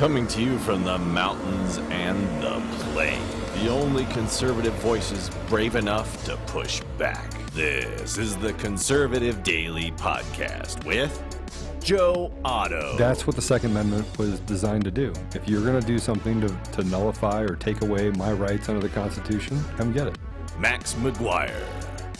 Coming to you from the mountains and the plain, the only conservative voices brave enough to push back. This is the Conservative Daily Podcast with Joe Otto. That's what the Second Amendment was designed to do. If you're going to do something to nullify or take away my rights under the Constitution, come get it. Max McGuire.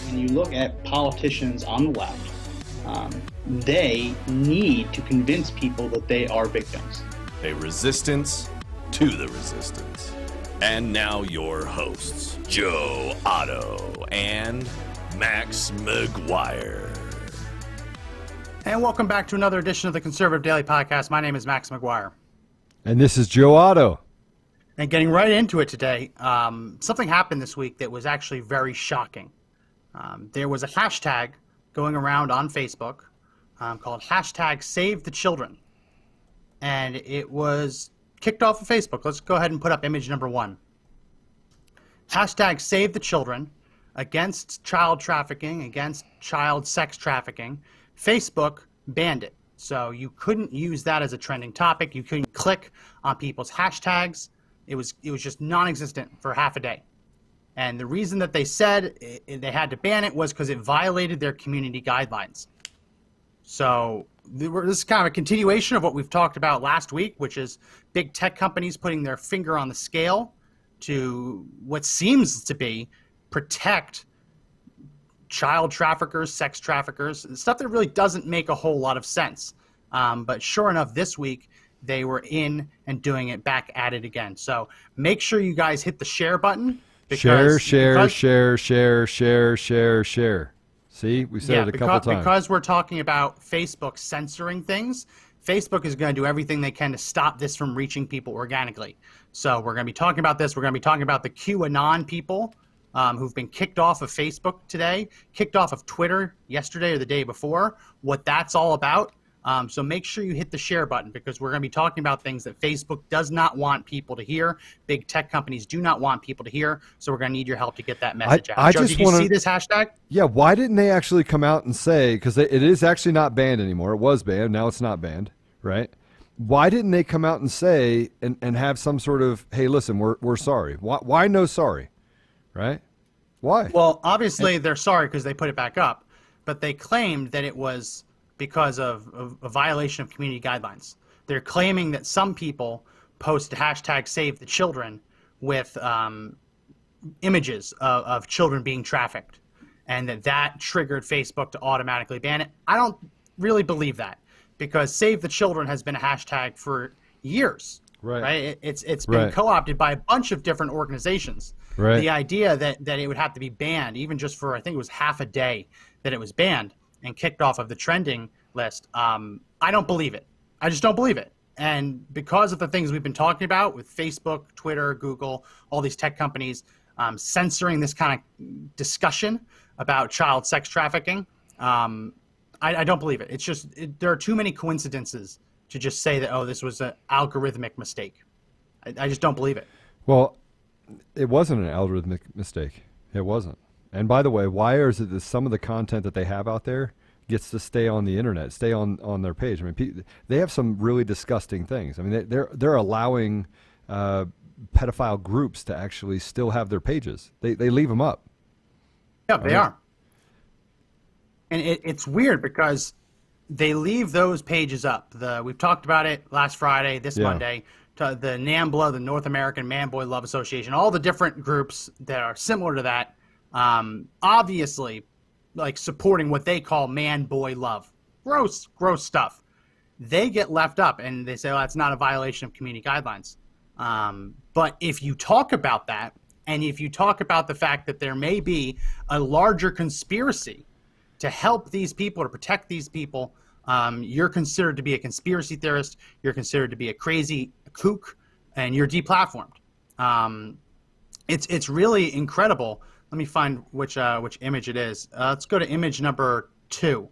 When you look at politicians on the left, they need to convince people that they are victims. A resistance to the resistance. And now your hosts, Joe Otto and Max McGuire. And welcome back to another edition of the Conservative Daily Podcast. My name is Max McGuire. And this is Joe Otto. And getting right into it today, something happened this week that was actually very shocking. There was a hashtag going around on Facebook called hashtag Save the Children. And it was kicked off of Facebook. Let's go ahead and put up image number 1. Hashtag Save the Children against child trafficking, against child sex trafficking. Facebook banned it. So you couldn't use that as a trending topic. You couldn't click on people's hashtags. It was just non-existent for half a day. And the reason that they said they had to ban it was because it violated their community guidelines. So this is kind of a continuation of what we've talked about last week, which is big tech companies putting their finger on the scale to what seems to be protect child traffickers, sex traffickers, stuff that really doesn't make a whole lot of sense. But sure enough, this week they were in and doing it back at it again. So make sure you guys hit the share button. Share. See, we said it a couple times. Because we're talking about Facebook censoring things, Facebook is going to do everything they can to stop this from reaching people organically. So we're going to be talking about this. We're going to be talking about the QAnon people who've been kicked off of Facebook today, kicked off of Twitter yesterday or the day before, what that's all about. So make sure you hit the share button because we're going to be talking about things that Facebook does not want people to hear. Big tech companies do not want people to hear. So we're going to need your help to get that message out. Joe, did you see this hashtag? Yeah, why didn't they actually come out and say, because it is actually not banned anymore. It was banned. Now it's not banned, right? Why didn't they come out and say and have some sort of, hey, listen, we're sorry. Why no sorry, right? Why? Well, obviously they're sorry because they put it back up, but they claimed that it was because of a violation of community guidelines. They're claiming that some people post hashtag Save the Children with images of children being trafficked, and that triggered Facebook to automatically ban it. I don't really believe that because Save the Children has been a hashtag for years. Right? It's been co-opted by a bunch of different organizations. Right. The idea that it would have to be banned, even just for, I think it was half a day that it was banned and kicked off of the trending list, I don't believe it. I just don't believe it. And because of the things we've been talking about with Facebook, Twitter, Google, all these tech companies censoring this kind of discussion about child sex trafficking, I don't believe it. It's just there are too many coincidences to just say that, oh, this was an algorithmic mistake. I just don't believe it. Well, it wasn't an algorithmic mistake. It wasn't. And by the way, why is it that some of the content that they have out there gets to stay on the internet, stay on their page? I mean, they have some really disgusting things. I mean, they're allowing pedophile groups to actually still have their pages. They leave them up. Yeah, they are. And it's weird because they leave those pages up. We've talked about it last Friday, this Monday. The NAMBLA, the North American Man-Boy Love Association, all the different groups that are similar to that. Obviously, like supporting what they call man-boy love. Gross stuff. They get left up and they say, oh, that's not a violation of community guidelines. But if you talk about that, and if you talk about the fact that there may be a larger conspiracy to help these people, to protect these people, you're considered to be a conspiracy theorist, you're considered to be a crazy kook, and you're deplatformed. It's really incredible. Let me find which image it is. Let's go to image number 2.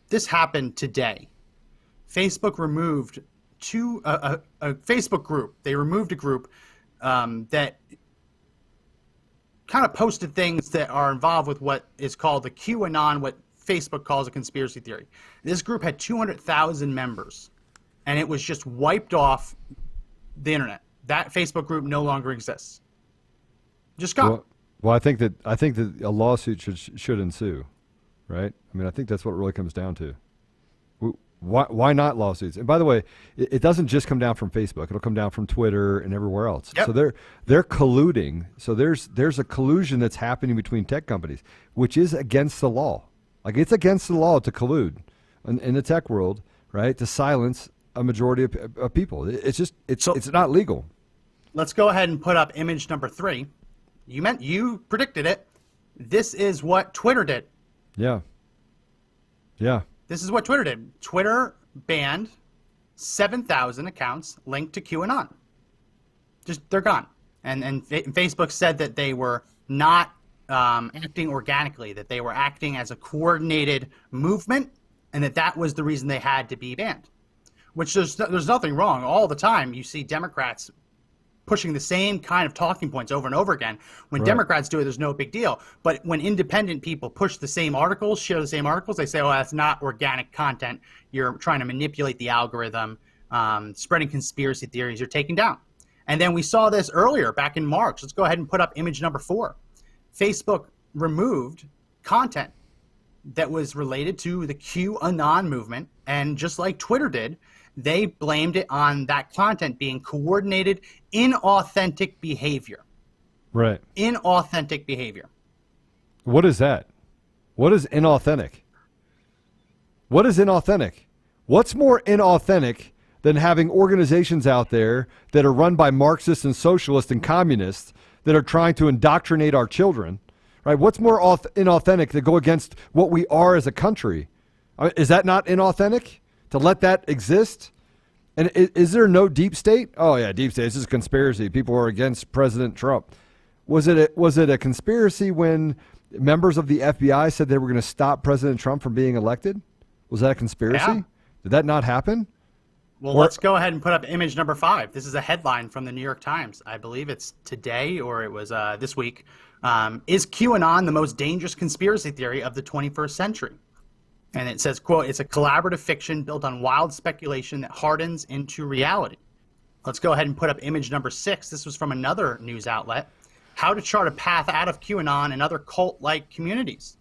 This happened today. Facebook removed a Facebook group. They removed a group that kind of posted things that are involved with what is called the QAnon, what Facebook calls a conspiracy theory. This group had 200,000 members, and it was just wiped off the internet. That Facebook group no longer exists. Just gone. Well, I think that a lawsuit should ensue, right? I mean, I think that's what it really comes down to. Why not lawsuits? And by the way, it doesn't just come down from Facebook. It'll come down from Twitter and everywhere else. Yep. So they're colluding. So there's a collusion that's happening between tech companies, which is against the law. Like, it's against the law to collude in the tech world, right? To silence a majority of people. It's not legal. Let's go ahead and put up image number 3. You predicted it. This is what Twitter did. Yeah. Yeah. This is what Twitter did. Twitter banned 7,000 accounts linked to QAnon. They're gone. And Facebook said that they were not acting organically, that they were acting as a coordinated movement, and that was the reason they had to be banned. Which there's nothing wrong. All the time you see Democrats pushing the same kind of talking points over and over again. When Democrats do it, there's no big deal. But when independent people push the same articles, share the same articles, they say, oh, that's not organic content. You're trying to manipulate the algorithm, spreading conspiracy theories, you're taking down. And then we saw this earlier, back in March. Let's go ahead and put up image number 4. Facebook removed content that was related to the QAnon movement. And just like Twitter did, they blamed it on that content being coordinated inauthentic behavior. Right. Inauthentic behavior. What is that? What is inauthentic? What is inauthentic? What's more inauthentic than having organizations out there that are run by Marxists and socialists and communists that are trying to indoctrinate our children? Right? What's more inauthentic to go against what we are as a country? Is that not inauthentic? To let that exist? And is there no deep state? Oh yeah, deep state. This is a conspiracy. People are against President Trump. Was it a conspiracy when members of the FBI said they were going to stop President Trump from being elected? Was that a conspiracy? Yeah. Did that not happen? Well, let's go ahead and put up image number 5. This is a headline from the New York Times. I believe it's today, or it was this week. Is QAnon the most dangerous conspiracy theory of the 21st century? And it says, quote, it's a collaborative fiction built on wild speculation that hardens into reality. Let's go ahead and put up image number 6. This was from another news outlet. How to chart a path out of QAnon and other cult-like communities.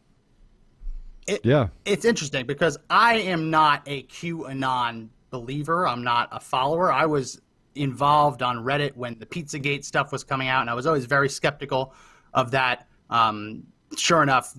It's interesting because I am not a QAnon believer. I'm not a follower. I was involved on Reddit when the Pizzagate stuff was coming out, and I was always very skeptical of that. Sure enough,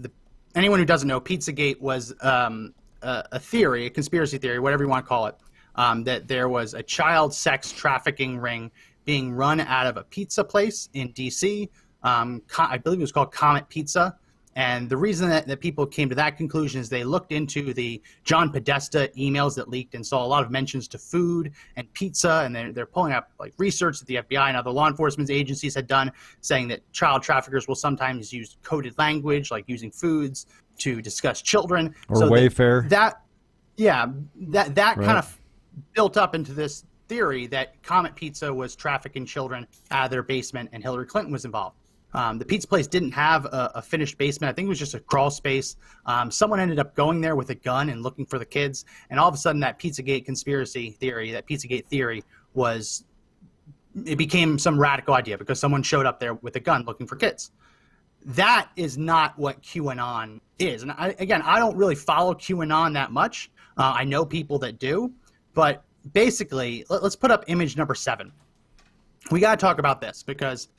anyone who doesn't know, Pizzagate was a theory, a conspiracy theory, whatever you want to call it, that there was a child sex trafficking ring being run out of a pizza place in D.C. I believe it was called Comet Pizza. And the reason that people came to that conclusion is they looked into the John Podesta emails that leaked and saw a lot of mentions to food and pizza, and they're pulling up like research that the FBI and other law enforcement agencies had done, saying that child traffickers will sometimes use coded language, like using foods, to discuss children. Or so Wayfair. That kind of built up into this theory that Comet Pizza was trafficking children out of their basement, and Hillary Clinton was involved. The pizza place didn't have a finished basement. I think it was just a crawl space. Someone ended up going there with a gun and looking for the kids. And all of a sudden that Pizzagate conspiracy theory, that Pizzagate theory it became some radical idea because someone showed up there with a gun looking for kids. That is not what QAnon is. And I don't really follow QAnon that much. I know people that do. But basically, let's put up image number 7. We got to talk about this because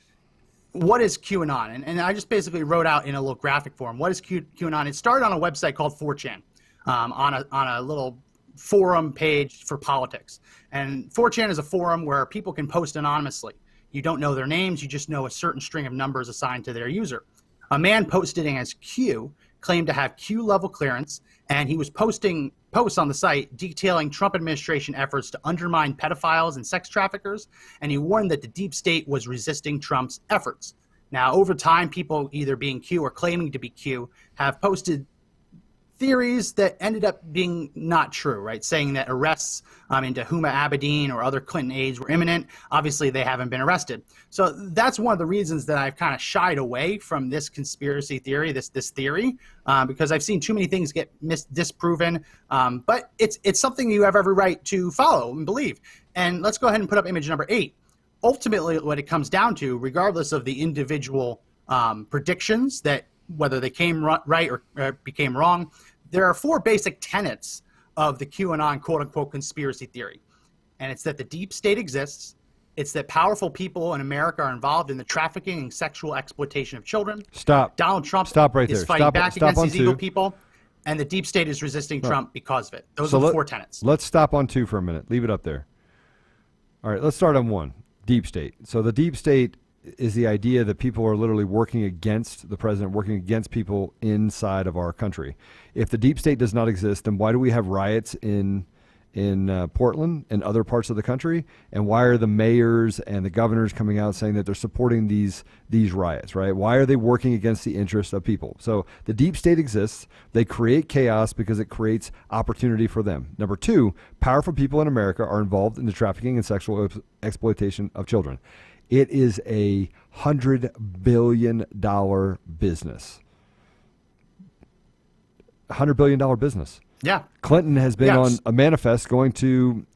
what is QAnon? And I just basically wrote out in a little graphic form, what is QAnon? It started on a website called 4chan, on a little forum page for politics. And 4chan is a forum where people can post anonymously. You don't know their names, you just know a certain string of numbers assigned to their user. A man posting as Q claimed to have Q level clearance, and he was posting posts on the site detailing Trump administration efforts to undermine pedophiles and sex traffickers, and he warned that the deep state was resisting Trump's efforts. Now, over time, people either being Q or claiming to be Q have posted theories that ended up being not true, right? Saying that arrests into Huma Abedin or other Clinton aides were imminent. Obviously, they haven't been arrested. So that's one of the reasons that I've kind of shied away from this conspiracy theory, this theory, because I've seen too many things get disproven. But it's something you have every right to follow and believe. And let's go ahead and put up image number 8. Ultimately, what it comes down to, regardless of the individual predictions that whether they came right or became wrong, there are 4 basic tenets of the QAnon quote-unquote conspiracy theory. And it's that the deep state exists. It's that powerful people in America are involved in the trafficking and sexual exploitation of children. Stop. Donald Trump Stop right is there. fighting Stop, back stop against on these evil 2. people. And the deep state is resisting Trump because of it. Those So are the 4 tenets. Let's stop on 2 for a minute. Leave it up there. All right, let's start on 1. Deep state. So the deep state is the idea that people are literally working against the president, working against people inside of our country. If the deep state does not exist, then why do we have riots in Portland and other parts of the country? And why are the mayors and the governors coming out saying that they're supporting these riots, right? Why are they working against the interests of people? So the deep state exists. They create chaos because it creates opportunity for them. Number 2, powerful people in America are involved in the trafficking and sexual exploitation of children. It is a $100 billion business. $100 billion business. Yeah. Clinton has been on a manifest going to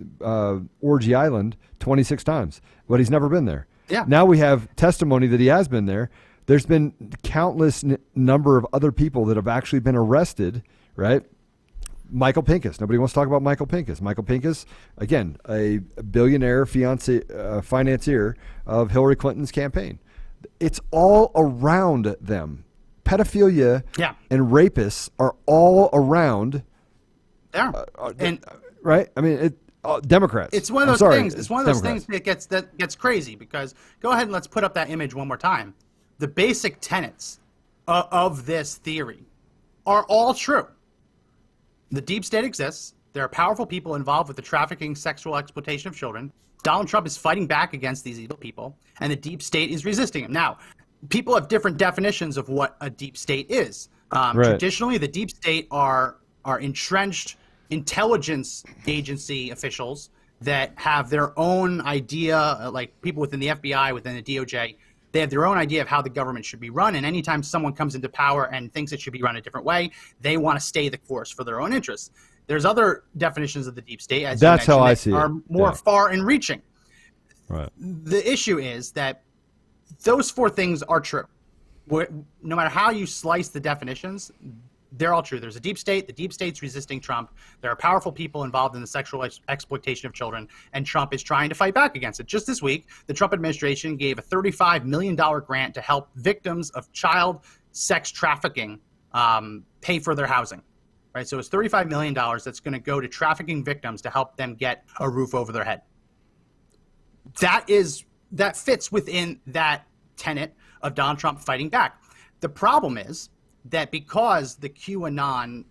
Orgy Island 26 times, but he's never been there. Yeah. Now we have testimony that he has been there. There's been countless number of other people that have actually been arrested, right? Michael Pincus. Nobody wants to talk about Michael Pincus. Michael Pincus, again, a billionaire financier of Hillary Clinton's campaign. It's all around them. Pedophilia and rapists are all around. Yeah. Right? I mean, Democrats. It's one of those things. It's one of those things that gets crazy because go ahead and let's put up that image one more time. The basic tenets of this theory are all true. The deep state exists. There are powerful people involved with the trafficking, sexual exploitation of children. Donald Trump is fighting back against these evil people, and the deep state is resisting him. Now, people have different definitions of what a deep state is. Traditionally, the deep state are entrenched intelligence agency officials that have their own idea, like people within the FBI, within the DOJ. They have their own idea of how the government should be run, and anytime someone comes into power and thinks it should be run a different way, they want to stay the course for their own interests. There's other definitions of the deep state, as that's you mentioned, how I see are it. more far in reaching. Right. The issue is that those 4 things are true. No matter how you slice the definitions, they're all true. There's a deep state. The deep state's resisting Trump. There are powerful people involved in the sexual exploitation of children, and Trump is trying to fight back against it. Just this week, the Trump administration gave a $35 million grant to help victims of child sex trafficking pay for their housing. Right? So it's $35 million that's going to go to trafficking victims to help them get a roof over their head. That fits within that tenet of Donald Trump fighting back. The problem is that because the QAnon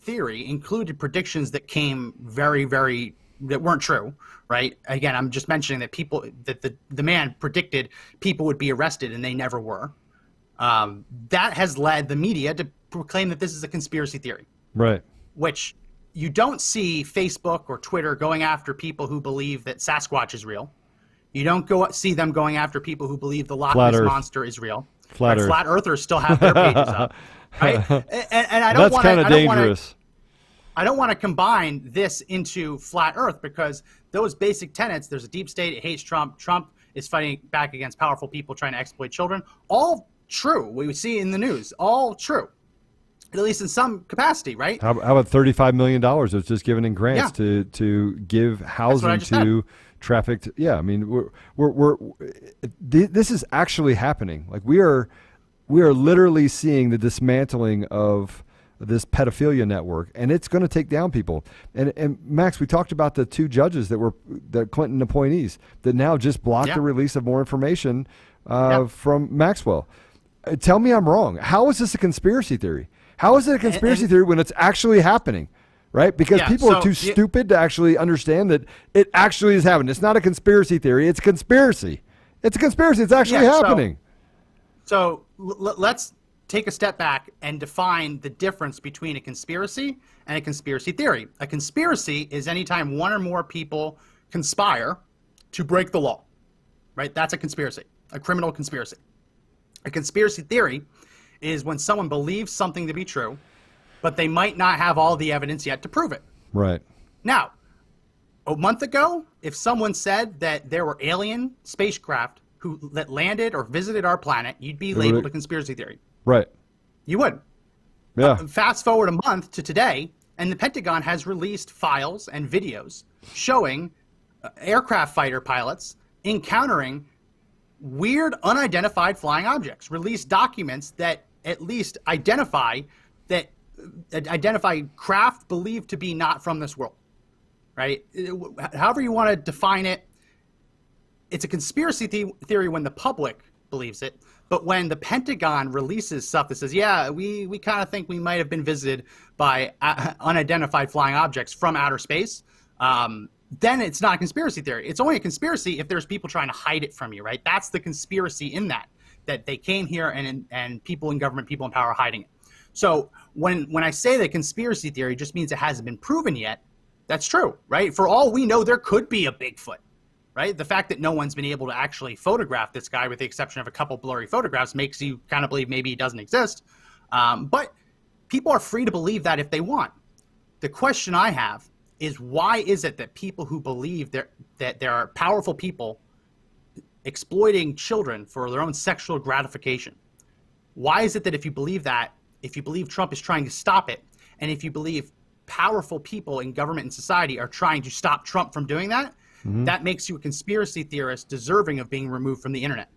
theory included predictions that came that weren't true, right? Again, I'm just mentioning that the man predicted people would be arrested and they never were. That has led the media to proclaim that this is a conspiracy theory. Right. Which you don't see Facebook or Twitter going after people who believe that Sasquatch is real. You don't see them going after people who believe the Loch Ness Monster is real. Flat Earthers still have their pages up. Right? And I don't That's want kind of dangerous. I don't want to combine this into flat Earth because those basic tenets, there's a deep state, it hates Trump, Trump is fighting back against powerful people trying to exploit children, all true. We see in the news, all true. At least in some capacity, right? How about $35 million that's just given in grants to give housing to trafficked? Yeah, I mean, this is actually happening. Like we are literally seeing the dismantling of this pedophilia network, and it's going to take down people. And Max, we talked about the 2 judges that were the Clinton appointees that now just blocked the release of more information from Maxwell. Tell me I'm wrong. How is this a conspiracy theory? How is it a conspiracy theory when it's actually happening? Right? Because people are too stupid to actually understand that it actually is happening. It's not a conspiracy theory. It's a conspiracy. It's a conspiracy. It's actually happening. So let's take a step back and define the difference between a conspiracy and a conspiracy theory. A conspiracy is anytime one or more people conspire to break the law, right? That's a conspiracy, a criminal conspiracy. A conspiracy theory is when someone believes something to be true, but they might not have all the evidence yet to prove it. Right. Now, a month ago, if someone said that there were alien spacecraft that landed or visited our planet, you'd be labeled a conspiracy theory. Right. You would. Yeah. Fast forward a month to today, and the Pentagon has released files and videos showing aircraft fighter pilots encountering weird unidentified flying objects, released documents that at least identify craft believed to be not from this world, right? However you want to define it, it's a conspiracy theory when the public believes it, but when the Pentagon releases stuff that says, yeah, we kind of think we might have been visited by unidentified flying objects from outer space, then it's not a conspiracy theory. It's only a conspiracy if there's people trying to hide it from you, right? That's the conspiracy in that they came here and people in government, people in power are hiding it. So when I say that conspiracy theory just means it hasn't been proven yet, that's true, right? For all we know, there could be a Bigfoot, right? The fact that no one's been able to actually photograph this guy, with the exception of a couple blurry photographs, makes you kind of believe maybe he doesn't exist. But people are free to believe that if they want. The question I have is, why is it that people who believe that there are powerful people exploiting children for their own sexual gratification, why is it that if you believe Trump is trying to stop it, and if you believe powerful people in government and society are trying to stop Trump from doing that, that makes you a conspiracy theorist deserving of being removed from the internet?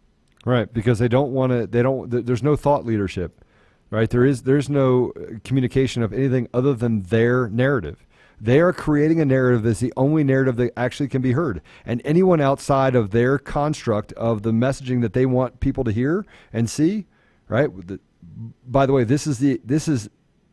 Right, because they don't want to. There's no thought leadership, right? There's no communication of anything other than their narrative. They are creating a narrative that's the only narrative that actually can be heard. And anyone outside of their construct of the messaging that they want people to hear and see, right? By the way, this is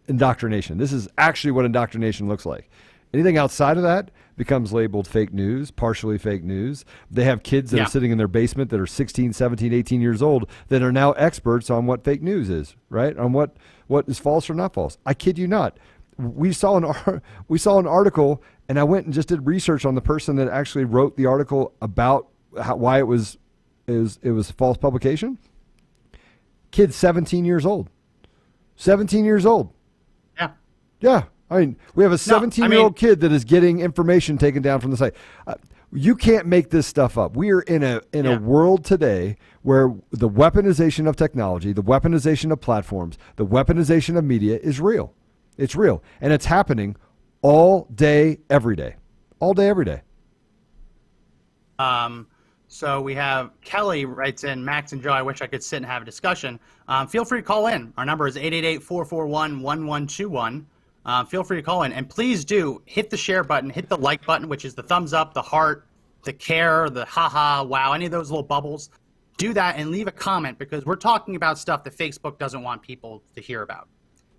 indoctrination. This is actually what indoctrination looks like. Anything outside of that becomes labeled fake news, partially fake news. They have kids that are sitting in their basement that are 16, 17, 18 years old that are now experts on what fake news is, right? On what is false or not false. I kid you not. We saw an article, and I went and just did research on the person that actually wrote the article about why it was false publication. Kid 17 years old. 17 years old. Yeah. Yeah. I mean, we have a 17-year-old kid that is getting information taken down from the site. You can't make this stuff up. We are in a world today where the weaponization of technology, the weaponization of platforms, the weaponization of media is real. It's real. And it's happening all day, every day. All day, every day. So we have Kelly writes in, Max and Joe, I wish I could sit and have a discussion. Feel free to call in. Our number is 888-441-1121. Feel free to call in. And please do hit the share button, hit the like button, which is the thumbs up, the heart, the care, the haha, wow, any of those little bubbles. Do that and leave a comment, because we're talking about stuff that Facebook doesn't want people to hear about.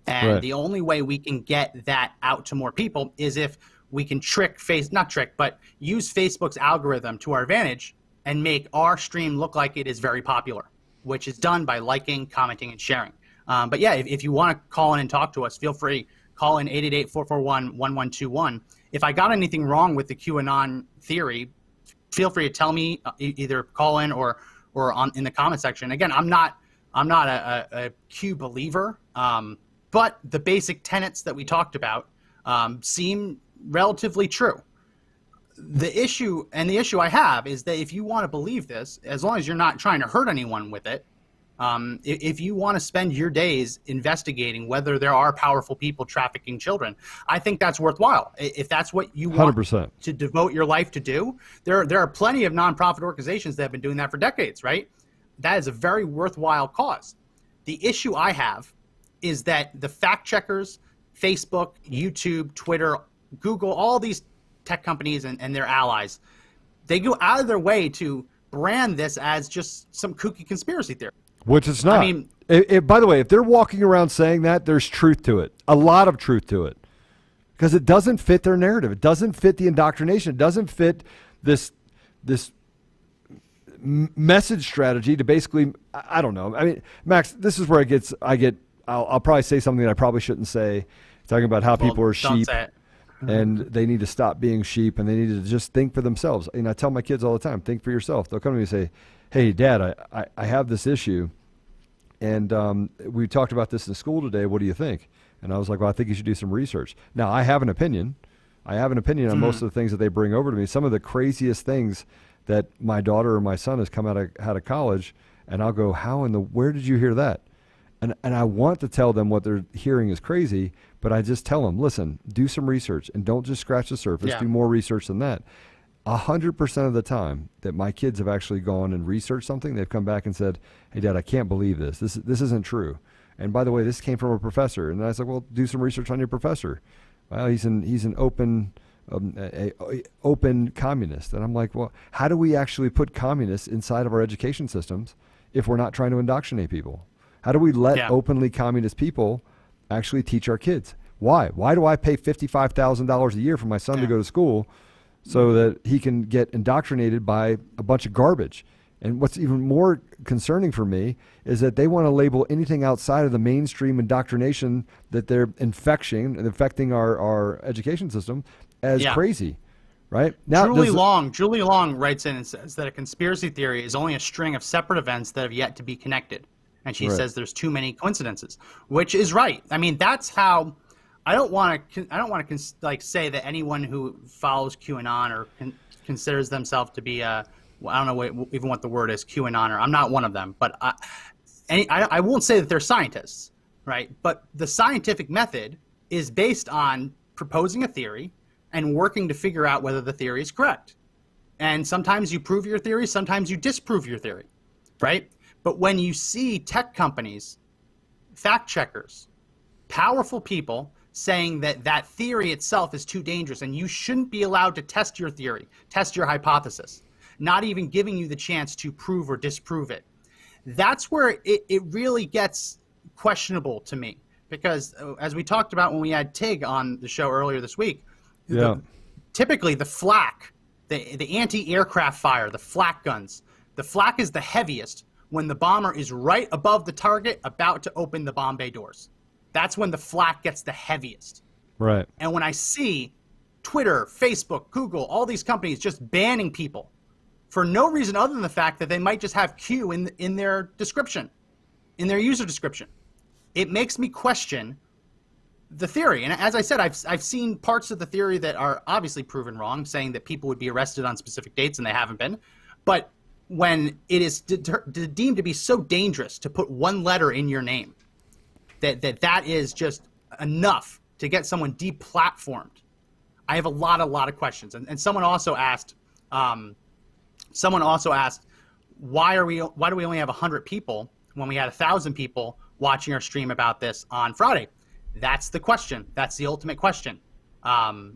And the only way we can get that out to more people is if we can use Facebook's algorithm to our advantage and make our stream look like it is very popular, which is done by liking, commenting, and sharing. But yeah, if you want to call in and talk to us, feel free. Call in 888-441-1121. If I got anything wrong with the QAnon theory, feel free to tell me, either call in or in the comment section. Again, I'm not a Q believer, but the basic tenets that we talked about seem relatively true. The issue I have is that if you want to believe this, as long as you're not trying to hurt anyone with it, if you want to spend your days investigating whether there are powerful people trafficking children, I think that's worthwhile. If that's what you want 100%. To devote your life to do, there are plenty of nonprofit organizations that have been doing that for decades, right? That is a very worthwhile cause. The issue I have is that the fact checkers, Facebook, YouTube, Twitter, Google, all these tech companies and their allies, they go out of their way to brand this as just some kooky conspiracy theory. Which it's not. I mean, by the way, if they're walking around saying that, there's truth to it. A lot of truth to it. Because it doesn't fit their narrative. It doesn't fit the indoctrination. It doesn't fit this message strategy to basically, I don't know. I mean, Max, this is where I'll probably say something that I probably shouldn't say, talking about how people are sheep and they need to stop being sheep and they need to just think for themselves. And I tell my kids all the time, think for yourself. They'll come to me and say, hey, Dad, I have this issue. And we talked about this in school today. What do you think? And I was like, well, I think you should do some research. Now, I have an opinion. On most of the things that they bring over to me. Some of the craziest things that my daughter or my son has come out of college, and I'll go, where did you hear that? And I want to tell them what they're hearing is crazy, but I just tell them, listen, do some research and don't just scratch the surface. Yeah. Do more research than that. 100% of the time that my kids have actually gone and researched something, they've come back and said, hey, Dad, I can't believe this. This isn't true. And by the way, this came from a professor. And I said, well, do some research on your professor. Well, he's an open open communist. And I'm like, well, how do we actually put communists inside of our education systems if we're not trying to indoctrinate people? How do we let openly communist people actually teach our kids? Why? Why do I pay $55,000 a year for my son to go to school so that he can get indoctrinated by a bunch of garbage? And what's even more concerning for me is that they want to label anything outside of the mainstream indoctrination that they're infecting our education system as crazy, right? Now, Julie Long writes in and says that a conspiracy theory is only a string of separate events that have yet to be connected. And she says there's too many coincidences, which is right. I mean, that's how I don't want to say that anyone who follows QAnon or considers themselves to be I don't know even what the word is, QAnoner. I'm not one of them, but I won't say that they're scientists, right? But the scientific method is based on proposing a theory and working to figure out whether the theory is correct. And sometimes you prove your theory, sometimes you disprove your theory, right? But when you see tech companies, fact checkers, powerful people saying that that theory itself is too dangerous and you shouldn't be allowed to test your theory, test your hypothesis, not even giving you the chance to prove or disprove it, that's where it really gets questionable to me. Because as we talked about when we had Tig on the show earlier this week, typically the flak, the anti-aircraft fire, the flak guns, the flak is the heaviest when the bomber is right above the target about to open the bomb bay doors. That's when the flak gets the heaviest. Right. And when I see Twitter, Facebook, Google, all these companies just banning people for no reason other than the fact that they might just have Q in their description, in their user description, it makes me question the theory. And as I said, I've seen parts of the theory that are obviously proven wrong, saying that people would be arrested on specific dates and they haven't been. But when it is deemed to be so dangerous to put one letter in your name, that is just enough to get someone deplatformed, I have a lot of questions. And someone also asked, why do we only have 100 people when we had 1,000 people watching our stream about this on Friday? That's the question. That's the ultimate question. Facebook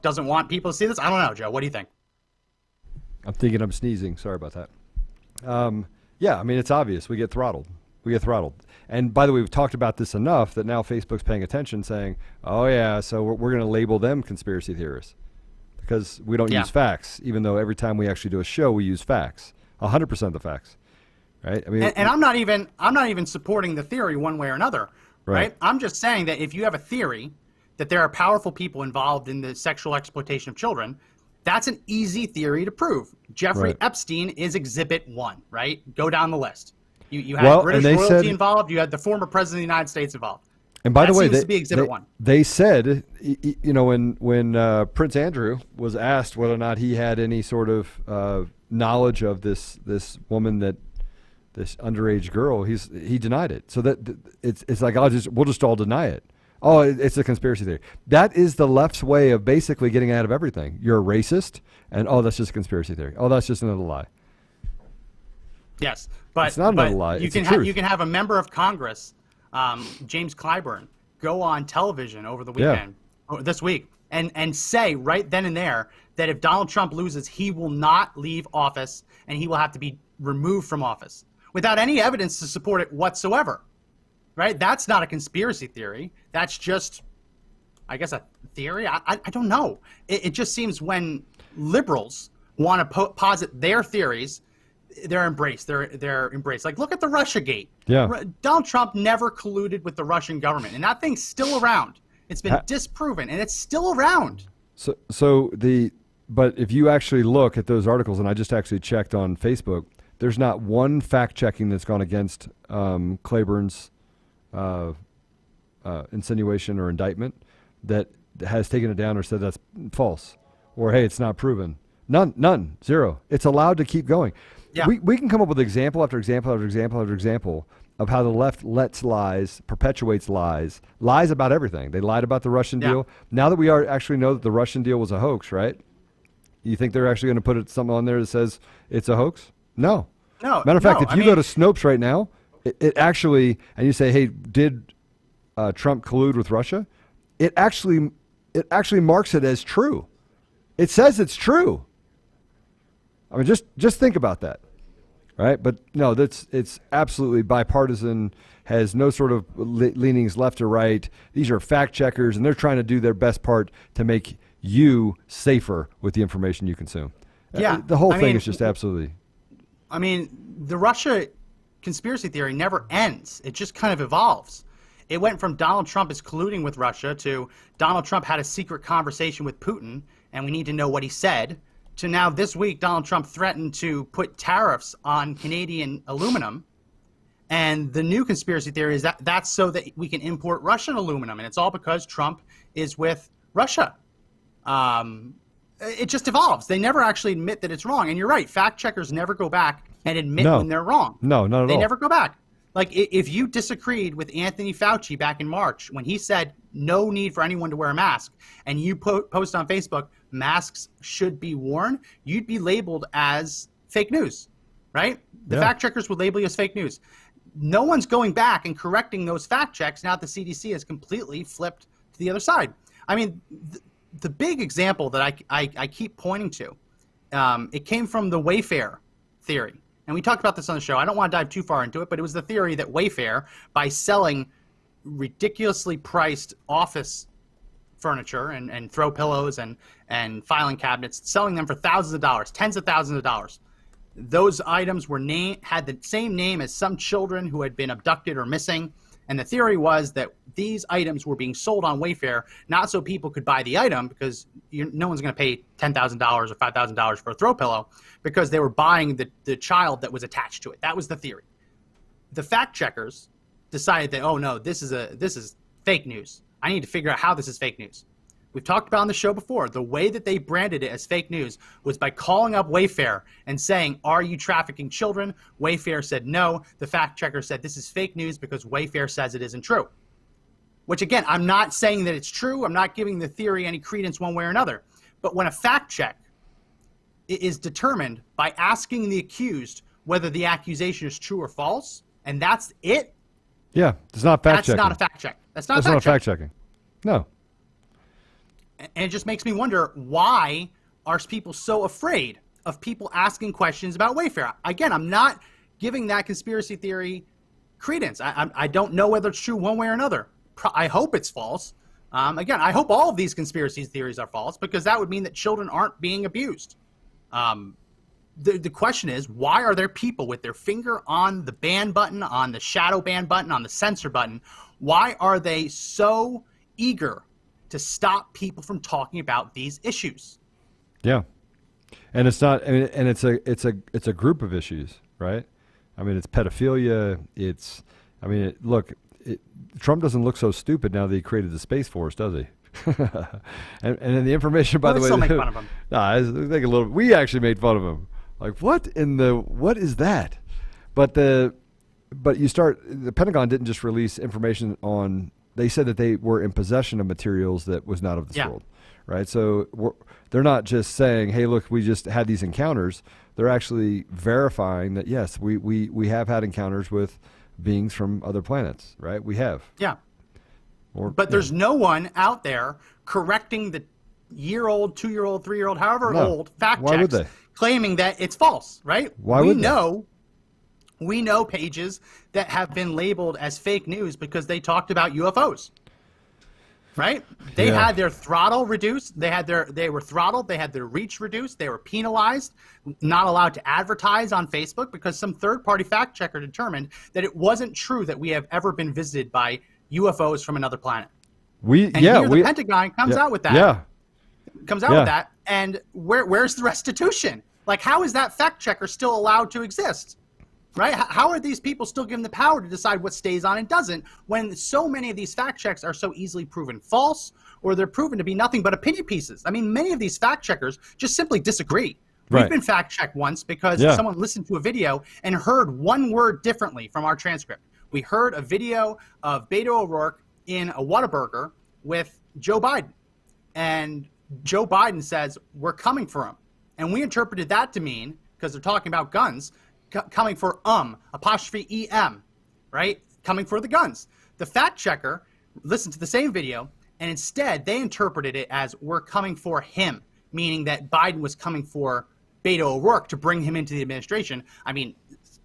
doesn't want people to see this. I don't know, Joe. What do you think? I'm thinking I'm sneezing. Sorry about that. Yeah, I mean, it's obvious. We get throttled. And by the way, we've talked about this enough that now Facebook's paying attention, saying, oh, yeah, so we're going to label them conspiracy theorists because we don't use facts, even though every time we actually do a show, we use facts, 100% of the facts. Right? I mean, and I'm not even supporting the theory one way or another. Right? I'm just saying that if you have a theory that there are powerful people involved in the sexual exploitation of children, that's an easy theory to prove. Jeffrey Epstein is Exhibit 1, right? Go down the list. You had British royalty involved. You had the former president of the United States involved. And by the way, seems to be Exhibit 1. They said, when Prince Andrew was asked whether or not he had any sort of knowledge of this woman, this underage girl, he denied it. So that it's like we'll just all deny it. Oh, it's a conspiracy theory. That is the left's way of basically getting out of everything. You're a racist, and that's just a conspiracy theory. Oh, that's just another lie. Yes, but it's not another lie. You can have a member of Congress, James Clyburn, go on television over the weekend, this week, and say right then and there that if Donald Trump loses, he will not leave office and he will have to be removed from office without any evidence to support it whatsoever. Right? That's not a conspiracy theory. That's just, I guess, a theory. I don't know. It just seems when liberals want to posit their theories, they're embraced. They're embraced. Like, look at the Russia Gate. Yeah. Donald Trump never colluded with the Russian government, and that thing's still around. It's been disproven, and it's still around. But if you actually look at those articles, and I just actually checked on Facebook, there's not one fact checking that's gone against Claiborne's insinuation or indictment that has taken it down or said that's false or hey, it's not proven. None, zero. It's allowed to keep going. Yeah. We can come up with example after example after example after example of how the left lets lies, perpetuates lies about everything. They lied about the Russian deal. Now that we actually know that the Russian deal was a hoax, right? You think they're actually going to put something on there that says it's a hoax? No. Matter of fact, if you go to Snopes right now, it actually, and you say, hey, did Trump collude with Russia? It actually marks it as true. It says it's true. I mean, just think about that, right? But no, it's absolutely bipartisan, has no sort of leanings left or right. These are fact checkers, and they're trying to do their best part to make you safer with the information you consume. Yeah, the whole thing is just absolutely. I mean, the Russia conspiracy theory never ends. It just kind of evolves. It went from Donald Trump is colluding with Russia to Donald Trump had a secret conversation with Putin, and we need to know what he said, to now this week Donald Trump threatened to put tariffs on Canadian aluminum. And the new conspiracy theory is that that's so that we can import Russian aluminum, and it's all because Trump is with Russia. It just evolves. They never actually admit that it's wrong. And you're right, fact checkers never go back and admit when they're wrong. No, not at all. They never go back. Like, if you disagreed with Anthony Fauci back in March when he said no need for anyone to wear a mask, and you post on Facebook, masks should be worn, you'd be labeled as fake news, right? The fact checkers would label you as fake news. No one's going back and correcting those fact checks now that the CDC has completely flipped to the other side. I mean, the big example that I keep pointing to, it came from the Wayfair theory. And we talked about this on the show. I don't want to dive too far into it, but it was the theory that Wayfair, by selling ridiculously priced office furniture and throw pillows and filing cabinets, selling them for thousands of dollars, tens of thousands of dollars. Those items had the same name as some children who had been abducted or missing. And the theory was that these items were being sold on Wayfair, not so people could buy the item, because no one's going to pay $10,000 or $5,000 for a throw pillow, because they were buying the child that was attached to it. That was the theory. The fact checkers decided that, oh no, this is fake news. I need to figure out how this is fake news. We've talked about on the show before, the way that they branded it as fake news was by calling up Wayfair and saying, are you trafficking children? Wayfair said no. The fact checker said this is fake news because Wayfair says it isn't true. Which, again, I'm not saying that it's true. I'm not giving the theory any credence one way or another. But when a fact check is determined by asking the accused whether the accusation is true or false, and that's it. Yeah, it's not fact checking. That's not a fact check. That's not fact checking. No. And it just makes me wonder, why are people so afraid of people asking questions about Wayfair? Again, I'm not giving that conspiracy theory credence. I don't know whether it's true one way or another. I hope it's false. Again, I hope all of these conspiracy theories are false, because that would mean that children aren't being abused. The question is, why are there people with their finger on the ban button, on the shadow ban button, on the censor button? Why are they so eager to stop people from talking about these issues? Yeah, and it's not. I mean, and it's a group of issues, right? I mean, it's pedophilia. Look, Trump doesn't look so stupid now that he created the Space Force, does he? and then the information, by the way, still make fun of him. I think a little. We actually made fun of him. Like, what is that? But the Pentagon didn't just release information on. They said that they were in possession of materials that was not of this world, right? So they're not just saying, hey, look, we just had these encounters. They're actually verifying that, yes, we have had encounters with beings from other planets, right? We have. Yeah. But there's no one out there correcting the year-old, 2-year-old, 3-year-old, however old fact checks claiming that it's false, right? Why would they? We know pages that have been labeled as fake news because they talked about UFOs. right? They had their throttle reduced. They were throttled. They had their reach reduced. They were penalized, not allowed to advertise on Facebook because some third-party fact checker determined that it wasn't true that we have ever been visited by UFOs from another planet. The Pentagon comes out with that. Yeah. Comes out with that. And where's the restitution? Like, how is that fact checker still allowed to exist? Right? How are these people still given the power to decide what stays on and doesn't when so many of these fact checks are so easily proven false or they're proven to be nothing but opinion pieces? I mean, many of these fact checkers just simply disagree. We've been fact checked once because someone listened to a video and heard one word differently from our transcript. We heard a video of Beto O'Rourke in a Whataburger with Joe Biden. And Joe Biden says, we're coming for him. And we interpreted that to mean, because they're talking about guns, coming for apostrophe EM, right? Coming for the guns. The fact checker listened to the same video, and instead they interpreted it as we're coming for him, meaning that Biden was coming for Beto O'Rourke to bring him into the administration. I mean,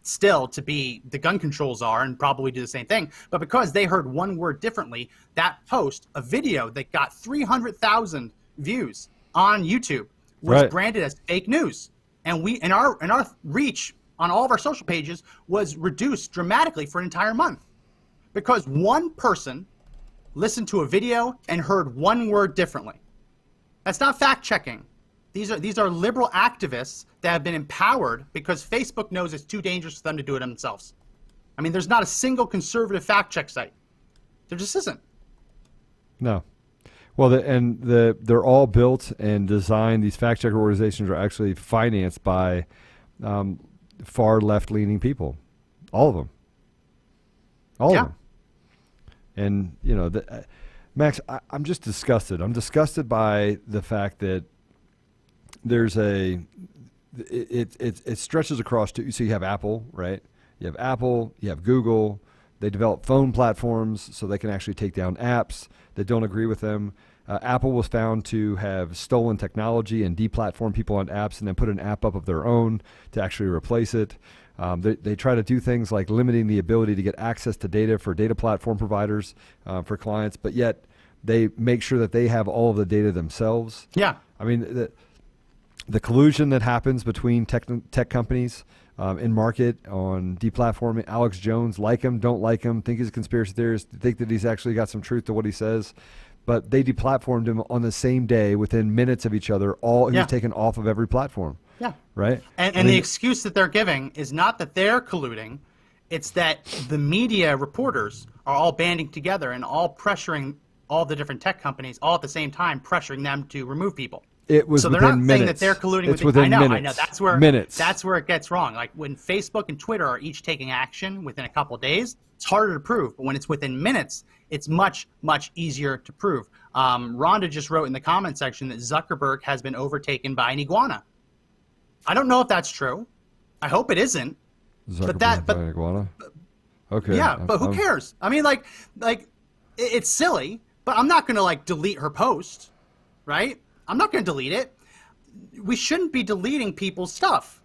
still to be the gun control czar and probably do the same thing. But because they heard one word differently, that post, a video that got 300,000 views on YouTube, was branded as fake news. And our reach on all of our social pages was reduced dramatically for an entire month because one person listened to a video and heard one word differently. That's not fact checking. These are liberal activists that have been empowered because Facebook knows it's too dangerous for them to do it themselves. I mean, there's not a single conservative fact check site. There just isn't. No. Well, they're all built and designed. These fact checker organizations are actually financed by far left-leaning people, all of them, of them. And Max, I'm just disgusted. I'm disgusted by the fact that there's it stretches across to. So you have Apple, right? You have Apple, you have Google. They develop phone platforms so they can actually take down apps that don't agree with them. Apple was found to have stolen technology and deplatform people on apps and then put an app up of their own to actually replace it. They try to do things like limiting the ability to get access to data for data platform providers for clients, but yet they make sure that they have all of the data themselves. Yeah. I mean, the collusion that happens between tech companies in market on deplatforming. Alex Jones, like him, don't like him, think he's a conspiracy theorist, think that he's actually got some truth to what he says. But they deplatformed him on the same day, within minutes of each other. He was taken off of every platform. Yeah. Right? And the excuse that they're giving is not that they're colluding. It's that the media reporters are all banding together and all pressuring all the different tech companies all at the same time, pressuring them to remove people. It was so within they're not minutes. saying that they're colluding it's with within I know. minutes. That's where minutes. That's where it gets wrong. Like when Facebook and Twitter are each taking action within a couple of days, it's harder to prove. But when it's within minutes, it's much, much easier to prove. Rhonda just wrote in the comment section that Zuckerberg has been overtaken by an iguana. I don't know if that's true. I hope it isn't. Zuckerberg by an iguana? Okay. Yeah, but who cares? I mean, like it's silly, but I'm not going to delete her post, right? I'm not going to delete it. We shouldn't be deleting people's stuff.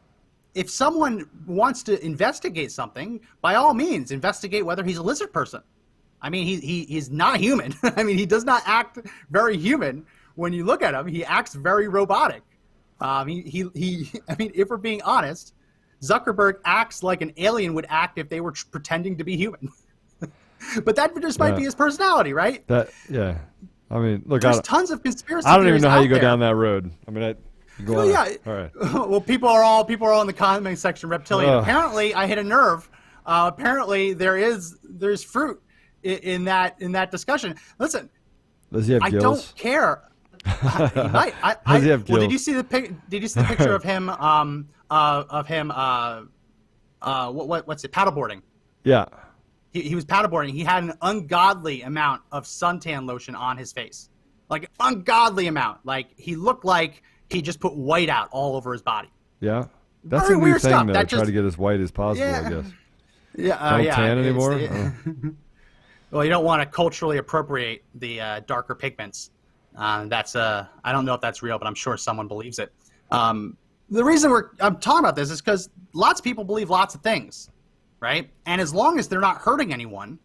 If someone wants to investigate something, by all means, investigate whether he's a lizard person. I mean, he's not human. I mean, he does not act very human when you look at him. He acts very robotic. I mean, if we're being honest, Zuckerberg acts like an alien would act if they were pretending to be human. But that just might be his personality, right? I mean, look, there's tons of conspiracy. I don't even know how you go there. down that road. I mean, all right. Well, people are all in the comment section reptilian. Apparently, I hit a nerve. Apparently, there's fruit in that discussion. Listen, does he have gills? I don't care. He might. Does he have gills? Well, did you see the picture of him? What's it? Paddleboarding. Yeah. He was paddleboarding. He had an ungodly amount of suntan lotion on his face, like ungodly amount. Like he looked like he just put white out all over his body. Yeah, that's very a new weird thing stuff. though. Try to get as white as possible. I guess. Yeah. Don't tan anymore. Well, you don't want to culturally appropriate the darker pigments. I don't know if that's real, but I'm sure someone believes it. The reason I'm talking about this is because lots of people believe lots of things. Right? And as long as they're not hurting anyone,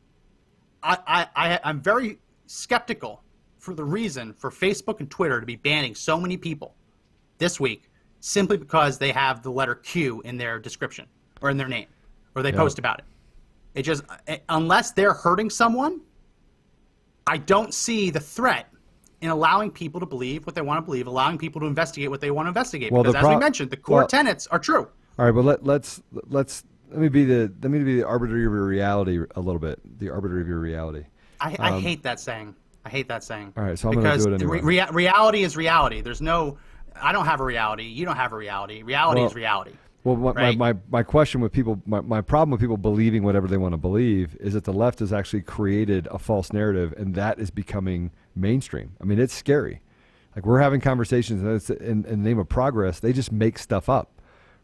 I'm very skeptical for the reason for Facebook and Twitter to be banning so many people this week simply because they have the letter Q in their description or in their name or they post about it. It just, unless they're hurting someone, I don't see the threat in allowing people to believe what they want to believe, allowing people to investigate what they want to investigate. Well, because as we mentioned, the core tenets are true. All right, but let me be the arbiter of your reality a little bit. The arbiter of your reality. I hate that saying. I hate that saying. All right, so I'm going to do it anyway. Reality is reality. There's no. I don't have a reality. You don't have a reality. Reality is reality. Well, right? my question with people, my problem with people believing whatever they want to believe is that the left has actually created a false narrative, and that is becoming mainstream. I mean, it's scary. Like, we're having conversations, and it's in the name of progress, they just make stuff up,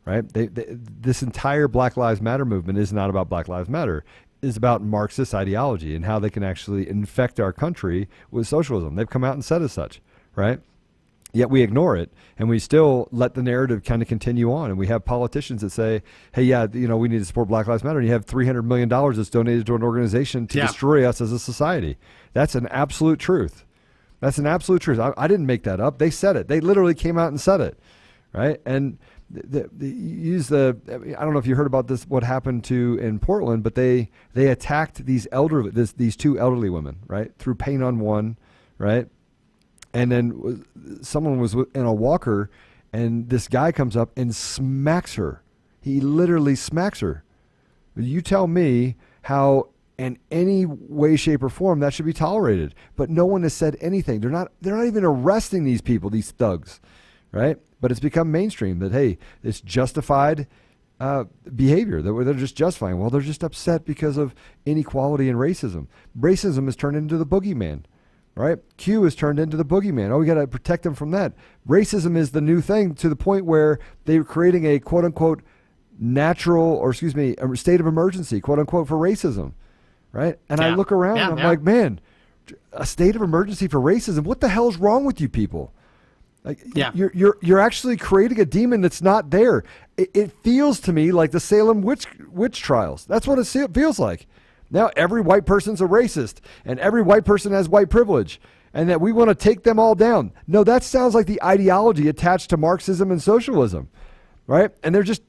right? This entire Black Lives Matter movement is not about Black Lives Matter. It's about Marxist ideology and how they can actually infect our country with socialism. They've come out and said as such, right? Yet we ignore it, and we still let the narrative kind of continue on. And we have politicians that say, hey, yeah, we need to support Black Lives Matter. And you have $300 million that's donated to an organization to destroy us as a society. That's an absolute truth. That's an absolute truth. I didn't make that up. They said it. They literally came out and said it, right? And I don't know if you heard about this, what happened in Portland, but they attacked these two elderly women, right, through paint on one, right? And then someone was in a walker, and this guy comes up and smacks her. He literally smacks her. You tell me how in any way, shape, or form that should be tolerated. But no one has said anything. They're not even arresting these people, these thugs, right? But it's become mainstream that, hey, it's justified behavior, that they're just justifying. Well, they're just upset because of inequality and racism. Racism has turned into the boogeyman. Right? Q is turned into the boogeyman. Oh, we got to protect them from that. Racism is the new thing, to the point where they're creating a quote unquote a state of emergency, quote unquote, for racism. Right? And I look around and I'm like, man, a state of emergency for racism? What the hell's wrong with you people? Like, you're actually creating a demon that's not there. It feels to me like the Salem witch trials. That's what it feels like. Now every white person's a racist, and every white person has white privilege, and that we want to take them all down. No, that sounds like the ideology attached to Marxism and socialism, right? And they're just